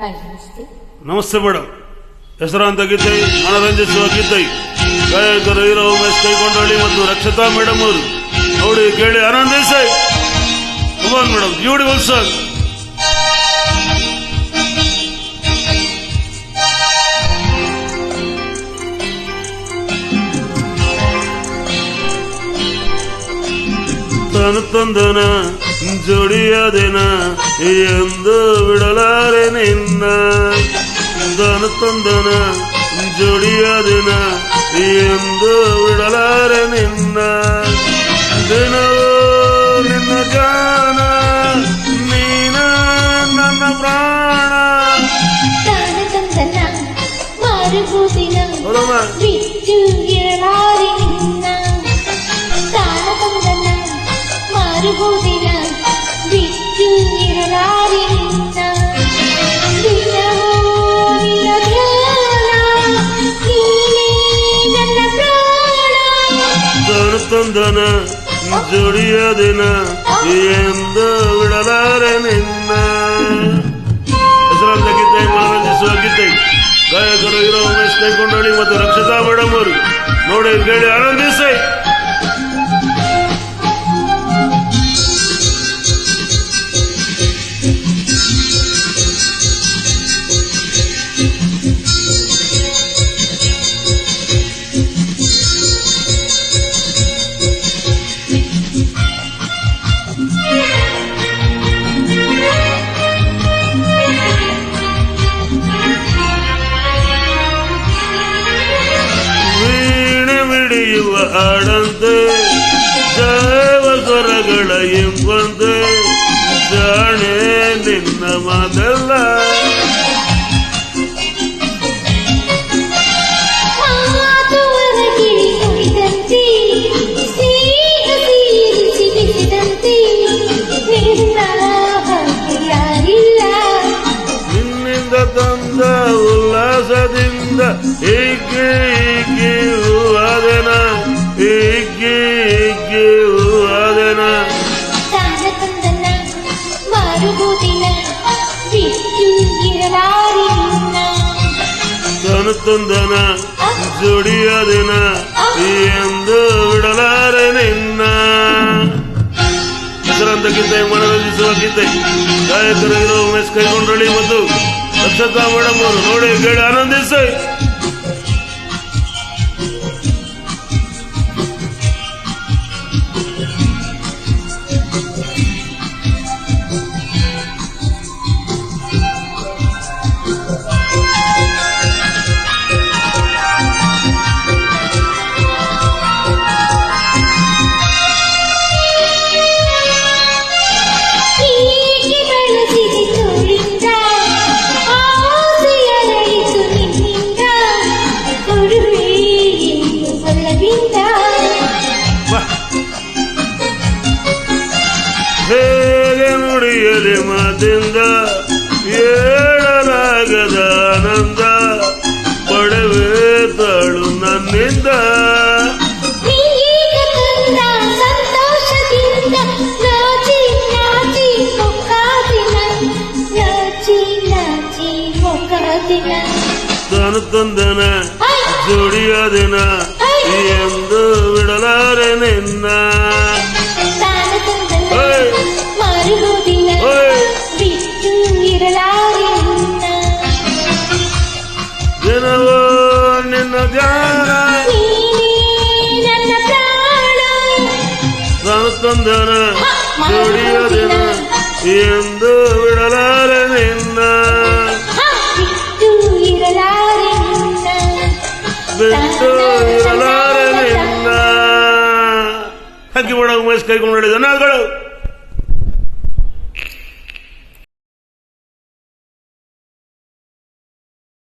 ನಮಸ್ತೆ ಮೇಡಮ್. ಹೆಸರಾಂತ ಗೀತೆ, ಮನರಂಜಿಸುವ ಗೀತೆ, ಗಾಯಕರು ಹೀರೋ ಉಮೇಶ್ ಕೈಕೊಂಡಳ್ಳಿ ಮತ್ತು ರಕ್ಷತಾ ಮೇಡಮ್ ಅವರು. ನೋಡಿ, ಕೇಳಿ, ಆನಂದಿಸಿ. ಕಮಾನ್ ಮೇಡಮ್, ಬ್ಯೂಟಿಫುಲ್ ಸಾಂಗ್. ತಾನು ತಂದನ ಜೋಡಿಯಾದೆನ ಎಂದು ಬಿಡಲಾರೆ ನಿನ್ನ. ತಾನು ತಂದನ ಜೋಡಿಯಾದೆನ ಎಂದು ಬಿಡಲಾರೆ ನಿನ್ನ. ದಿನವೂ ನಿನ್ನ ಜಾನ, ನೀನ ನನ್ನ ಪ್ರಾಣ. ತಾನು ತಂದನ ಮಾರುವುದಿನ ಬಿಟ್ಟು ಇರಲಾರೆ ನಿನ್ನ. ತಾನು ತಂದನ ಮಾರುವುದಿನ ಬಿಟ್ಟು ಇರಲಾರೆ ನಿನ್ನ. ದಿನವೂ ನಿನ್ನ ಧ್ಯಾನ, ನೀನೇ ನನ್ನ ಪ್ರಾಣ. ತಾನು ತಂದನ ಜೋಡಿಯಾದೆನ ಎಂದು ಬಿಡಲಾರೆ ನಿನ್ನ. ಹೆಸರಾಂತ ಗೀತೆ, ಮನರಂಜಿಸುವ ಗೀತೆ, ಗಾಯಕರು ಹೀರೋ ಉಮೇಶ್ ಕೈಕೊಂಡಳ್ಳಿ ಮತ್ತು ರಕ್ಷತಾ ಮೇಡಮ್ ಅವರು. ನೋಡಿ, ಕೇಳಿ, ಆನಂದಿಸಿ. ಮಿಡಿಯುವ ಆಡಂತೆ, ಜೈವ ಸ್ವರಗಳ ಎಂಬಂತೆ, ಜಾಣೆ ನಿನ್ನ ಮಾತಲ್ಲ. ನಿನ್ನಿಂದ ತಂದ ಉಲ್ಲಾಸದಿಂದ ಹೀಗೆ ಹೀಗೆ ಹೂವಾದೆನ, ಹೀಗೆ ಹೀಗೆ ಹೂವಾದೆನ. ತಾನು ತಂದನ ಮಾರುವುದಿನ ಬಿಟ್ಟು ಇರಲಾರೆ ನಿನ್ನ. ತಾನು ತಂದನ ಜೋಡಿಯಾದೆನ ಎಂದು ಬಿಡಲಾರೆ ನಿನ್ನ. ಹೆಸರಾಂತ ಗೀತೆ, ಮನರಂಜಿಸುವ ಗೀತೆ, ಗಾಯಕರು ಹೀರೋ ಉಮೇಶ್ ಕೈಕೊಂಡಳ್ಳಿ ಮತ್ತು ರಕ್ಷತಾ ಮೇಡಮ್ ಅವರು. ನೋಡಿ, ಕೇಳಿ, ಆನಂದಿಸಿ. ಹೇಗೆ ನುಡಿಯಲಿ ಮಾತಿಂದ ಏಳಲಾಗದ ಆನಂದ, ಪಡವೆ ತಾಳು ನನ್ನಿಂದ. ಸಂತೋಷದಿಂದ ನಾಚಿ ನಾಚಿ ಮುಖಾದಿನ, ನಾಚಿ ನಾಚಿ ಮುಖಾದಿನ. ತಾನು ತಂದನ ಜೋಡಿಯಾದೆನ ಎಂದು ಬಿಡಲಾರೆ ನಿನ್ನ. ತಾನು ತಂದನ ಮಾರುವುದಿನ ಬಿಟ್ಟು ಇರಲಾರೆ ನಿನ್ನ. ದಿನವೂ ನಿನ್ನ ಧ್ಯಾನ, ನೀನೇ ನನ್ನ ಪ್ರಾಣ. ತಾನು ತಂದನ ಜೋಡಿಯಾದೆನ ಎಂದು ಬಿಡಲಾರೆ ನಿನ್ನ. ಬಿಟ್ಟು ಇರಲಾರೆ ನಿನ್ನ. ಬಿಟ್ಟು ಇರಲಾರೆ ನಿನ್ನ. ಹಾಕಿ ಮೇಡಮ್, ಉಮೇಶ್ ಕೈಕೊಂಡಳ್ಳಿ. ಧನ್ಯವಾದಗಳು.